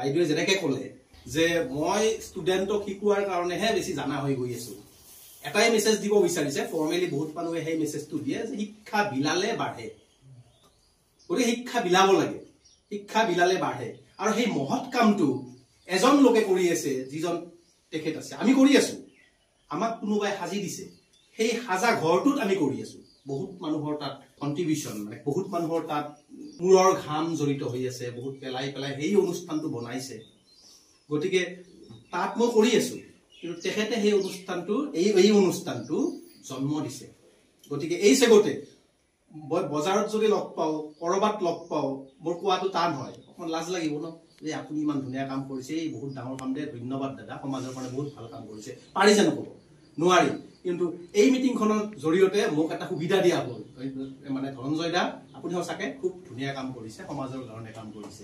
বাইদেৱে যেনেকৈ ক'লে যে মই ষ্টুডেণ্টক শিকোৱাৰ কাৰণেহে বেছি জানা হৈ গৈ আছোঁ, এটাই মেছেজ দিব বিচাৰিছে, ফৰ্মেলি বহুত মানুহে সেই মেছেজটো দিয়ে যে শিক্ষা বিলালে বাঢ়ে। গতিকে শিক্ষা বিলাব লাগে, শিক্ষা বিলালে বাঢ়ে। আৰু সেই মহৎ কামটো এজন লোকে কৰি আছে, যিজন তেখেত আছে, আমি কৰি আছোঁ। আমাক কোনোবাই সাজি দিছে, সেই সাজা ঘৰটোত আমি কৰি আছোঁ। বহুত মানুহৰ তাত কণ্ট্ৰিবিউশ্যন, মানে বহুত মানুহৰ তাত মূৰৰ ঘাম জড়িত হৈ আছে, বহুত পেলাই পেলাই সেই অনুষ্ঠানটো বনাইছে। গতিকে তাত মই কৰি আছোঁ, কিন্তু তেখেতে সেই অনুষ্ঠানটো এই অনুষ্ঠানটো জন্ম দিছে। গতিকে এই চেগতে মই বজাৰত যদি লগ পাওঁ, ক'ৰবাত লগ পাওঁ, মোৰ কোৱাটো টান হয়, অকণমান লাজ লাগিব ন, যে আপুনি ইমান ধুনীয়া কাম কৰিছে, এই বহুত ডাঙৰ কাম দে, ধন্যবাদ দাদা, সমাজৰ কাৰণে বহুত ভাল কাম কৰিছে, পাৰিছে নক'ব, নোৱাৰি। কিন্তু এই মিটিংখনৰ জৰিয়তে মোক এটা সুবিধা দিয়া হ'ল, মানে ধনঞ্জয় দা আপুনি সঁচাকৈ খুব ধুনীয়া কাম কৰিছে, সমাজৰ কাৰণে কাম কৰিছে।